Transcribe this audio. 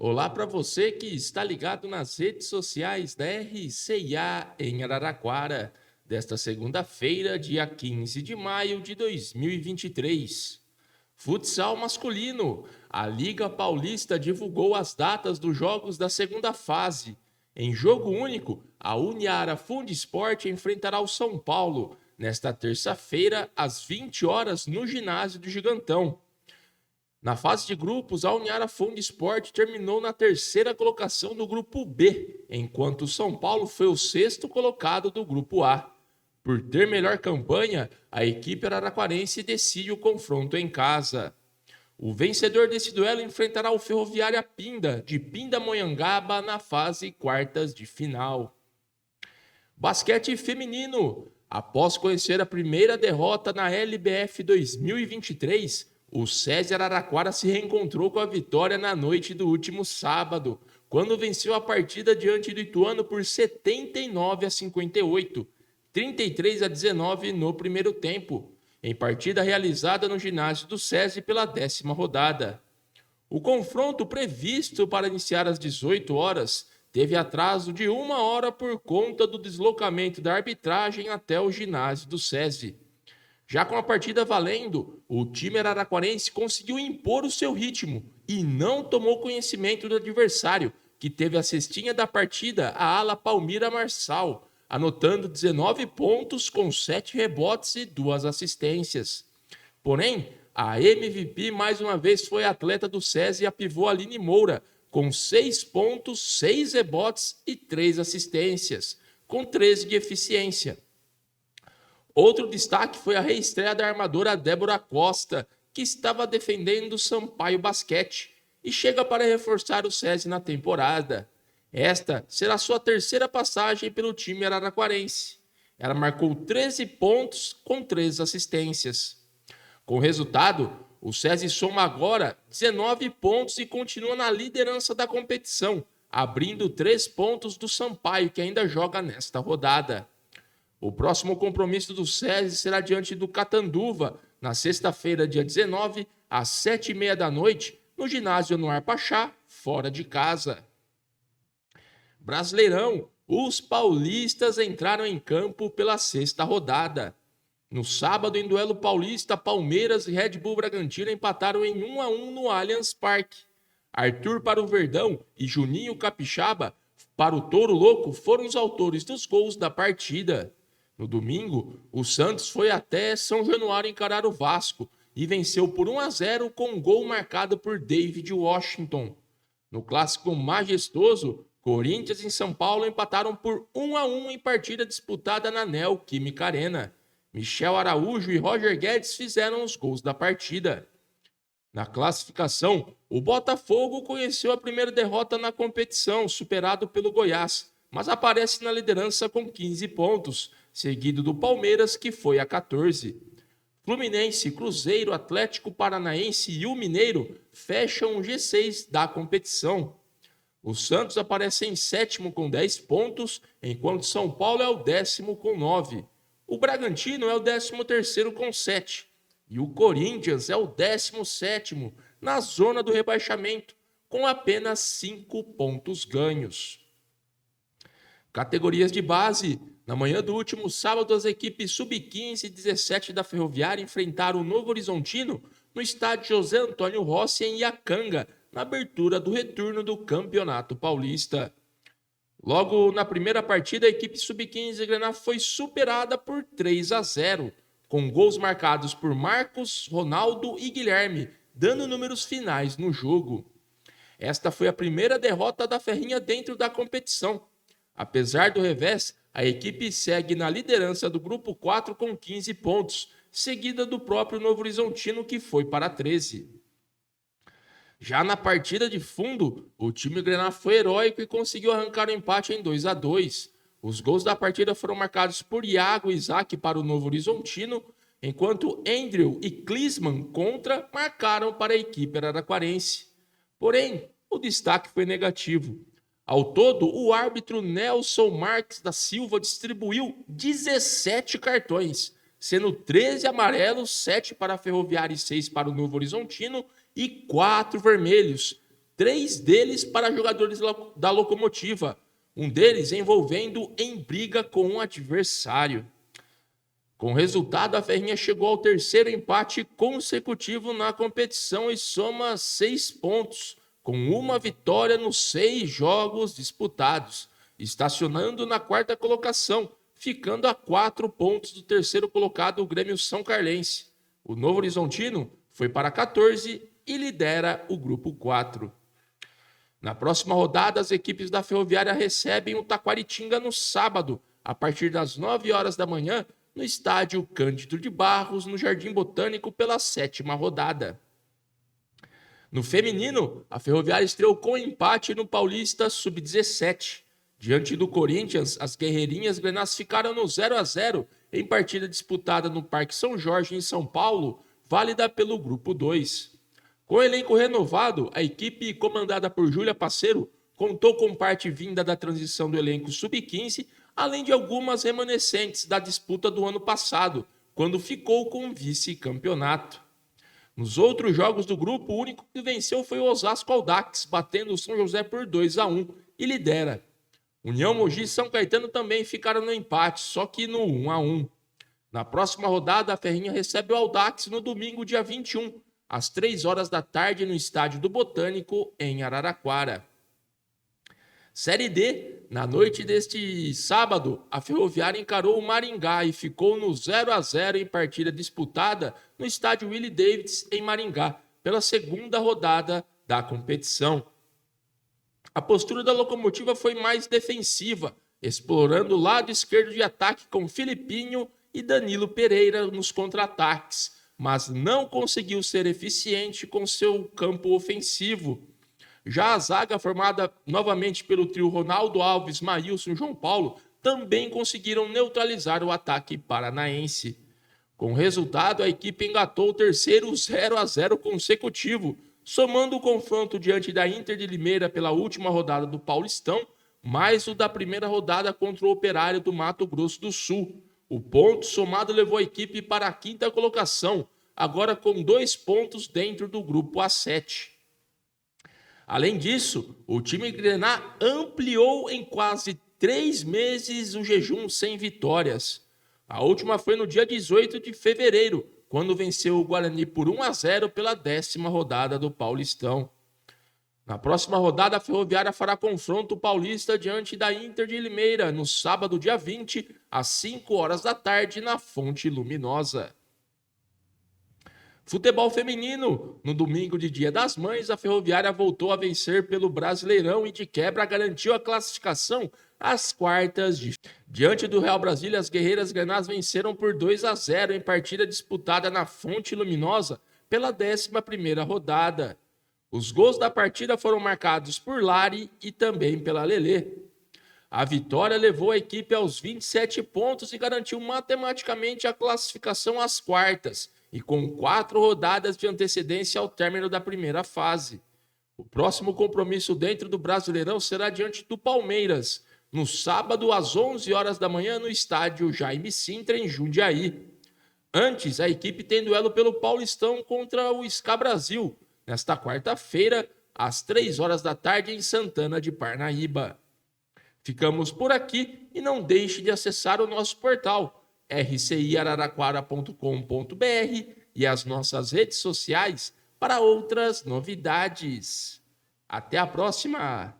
Olá para você que está ligado nas redes sociais da RCIA em Araraquara, desta segunda-feira, dia 15 de maio de 2023. Futsal masculino. A Liga Paulista divulgou as datas dos jogos da segunda fase. Em jogo único, a Uniara Fundesport enfrentará o São Paulo nesta terça-feira, às 20 horas, no ginásio do Gigantão. Na fase de grupos, a Uniara Fundesport terminou na terceira colocação do grupo B, enquanto o São Paulo foi o sexto colocado do grupo A. Por ter melhor campanha, a equipe araraquarense decide o confronto em casa. O vencedor desse duelo enfrentará o Ferroviária Pinda, de Pindamonhangaba, na fase quartas de final. Basquete feminino. Após conhecer a primeira derrota na LBF 2023, o SESI Araraquara se reencontrou com a vitória na noite do último sábado, quando venceu a partida diante do Ituano por 79-58, 33-19 no primeiro tempo, em partida realizada no ginásio do SESI pela 10ª rodada. O confronto previsto para iniciar às 18 horas teve atraso de 1 hora por conta do deslocamento da arbitragem até o ginásio do SESI. Já com a partida valendo, o time araraquarense conseguiu impor o seu ritmo e não tomou conhecimento do adversário, que teve a cestinha da partida, a ala Palmira Marçal, anotando 19 pontos com 7 rebotes e 2 assistências. Porém, a MVP mais uma vez foi a atleta do SESI e a pivô Aline Moura, com 6 pontos, 6 rebotes e 3 assistências, com 13 de eficiência. Outro destaque foi a reestreia da armadora Débora Costa, que estava defendendo o Sampaio Basquete e chega para reforçar o SESI na temporada. Esta será sua terceira passagem pelo time araraquarense. Ela marcou 13 pontos com 3 assistências. Com o resultado, o SESI soma agora 19 pontos e continua na liderança da competição, abrindo 3 pontos do Sampaio, que ainda joga nesta rodada. O próximo compromisso do SESI será diante do Catanduva, na sexta-feira, dia 19, às 7h30 da noite, no ginásio Anuar Pachá, fora de casa. Brasileirão, os paulistas entraram em campo pela sexta rodada. No sábado, em duelo paulista, Palmeiras e Red Bull Bragantino empataram em 1-1 no Allianz Parque. Arthur para o Verdão e Juninho Capixaba para o Touro Louco foram os autores dos gols da partida. No domingo, o Santos foi até São Januário encarar o Vasco e venceu por 1-0 com um gol marcado por David Washington. No clássico majestoso, Corinthians e São Paulo empataram por 1-1 em partida disputada na Neoquímica Arena. Michel Araújo e Roger Guedes fizeram os gols da partida. Na classificação, o Botafogo conheceu a primeira derrota na competição, superado pelo Goiás, mas aparece na liderança com 15 pontos, seguido do Palmeiras, que foi a 14. Fluminense, Cruzeiro, Atlético Paranaense e o Mineiro fecham o G6 da competição. O Santos aparece em sétimo com 10 pontos, enquanto São Paulo é o 10º com 9. O Bragantino é o 13º com 7. E o Corinthians é o 17º na zona do rebaixamento, com apenas 5 pontos ganhos. Categorias de base. Na manhã do último sábado, as equipes sub-15 e 17 da Ferroviária enfrentaram o Novo Horizontino no estádio José Antônio Rossi, em Iacanga, na abertura do retorno do Campeonato Paulista. Logo na primeira partida, a equipe sub-15 Grená foi superada por 3-0, com gols marcados por Marcos, Ronaldo e Guilherme, dando números finais no jogo. Esta foi a primeira derrota da Ferrinha dentro da competição. Apesar do revés, a equipe segue na liderança do grupo 4 com 15 pontos, seguida do próprio Novo Horizontino, que foi para 13. Já na partida de fundo, o time Grená foi heróico e conseguiu arrancar o empate em 2-2. Os gols da partida foram marcados por Iago e Isaac para o Novo Horizontino, enquanto Andrew e Klisman contra marcaram para a equipe araraquarense. Porém, o destaque foi negativo. Ao todo, o árbitro Nelson Marques da Silva distribuiu 17 cartões, sendo 13 amarelos, 7 para a Ferroviária e 6 para o Novo Horizontino, e 4 vermelhos, 3 deles para jogadores da Locomotiva, um deles envolvendo em briga com um adversário. Com o resultado, a Ferrinha chegou ao 3º empate consecutivo na competição e soma 6 pontos, com uma vitória nos 6 jogos disputados, estacionando na 4ª colocação, ficando a 4 pontos do 3º colocado, o Grêmio São Carlense. O Novo Horizontino foi para 14 e lidera o grupo 4. Na próxima rodada, as equipes da Ferroviária recebem o Taquaritinga no sábado, a partir das 9 horas da manhã, no estádio Cândido de Barros, no Jardim Botânico, pela 7ª rodada. No feminino, a Ferroviária estreou com empate no Paulista Sub-17. Diante do Corinthians, as guerreirinhas grenás ficaram no 0-0 em partida disputada no Parque São Jorge, em São Paulo, válida pelo Grupo 2. Com elenco renovado, a equipe comandada por Júlia Passeiro contou com parte vinda da transição do elenco Sub-15, além de algumas remanescentes da disputa do ano passado, quando ficou com o vice-campeonato. Nos outros jogos do grupo, o único que venceu foi o Osasco Audax, batendo o São José por 2-1 e lidera. União Mogi e São Caetano também ficaram no empate, só que no 1-1. Na próxima rodada, a Ferrinha recebe o Audax no domingo, dia 21, às 3 horas da tarde, no Estádio do Botânico, em Araraquara. Série D, na noite deste sábado, a Ferroviária encarou o Maringá e ficou no 0-0 em partida disputada no estádio Willie Davids, em Maringá, pela 2ª rodada da competição. A postura da Locomotiva foi mais defensiva, explorando o lado esquerdo de ataque com Filipinho e Danilo Pereira nos contra-ataques, mas não conseguiu ser eficiente com seu campo ofensivo. Já a zaga, formada novamente pelo trio Ronaldo Alves, Maílson e João Paulo, também conseguiram neutralizar o ataque paranaense. Com o resultado, a equipe engatou o 3º 0-0 consecutivo, somando o confronto diante da Inter de Limeira pela última rodada do Paulistão, mais o da primeira rodada contra o Operário do Mato Grosso do Sul. O ponto somado levou a equipe para a 5ª colocação, agora com 2 pontos dentro do grupo A7. Além disso, o time grená ampliou em quase 3 meses o jejum sem vitórias. A última foi no dia 18 de fevereiro, quando venceu o Guarani por 1-0 pela 10ª rodada do Paulistão. Na próxima rodada, a Ferroviária fará confronto paulista diante da Inter de Limeira, no sábado, dia 20, às 5 horas da tarde, na Fonte Luminosa. Futebol feminino. No domingo de Dia das Mães, a Ferroviária voltou a vencer pelo Brasileirão e de quebra garantiu a classificação às quartas de... Diante do Real Brasília, as guerreiras grenás venceram por 2-0 em partida disputada na Fonte Luminosa pela 11ª rodada. Os gols da partida foram marcados por Lari e também pela Lelê. A vitória levou a equipe aos 27 pontos e garantiu matematicamente a classificação às quartas, e com 4 rodadas de antecedência ao término da primeira fase. O próximo compromisso dentro do Brasileirão será diante do Palmeiras, no sábado às 11 horas da manhã no estádio Jaime Sintra, em Jundiaí. Antes, a equipe tem duelo pelo Paulistão contra o SCA Brasil, nesta quarta-feira, às 3 horas da tarde, em Santana de Parnaíba. Ficamos por aqui e não deixe de acessar o nosso portal rciararaquara.com.br e as nossas redes sociais para outras novidades. Até a próxima!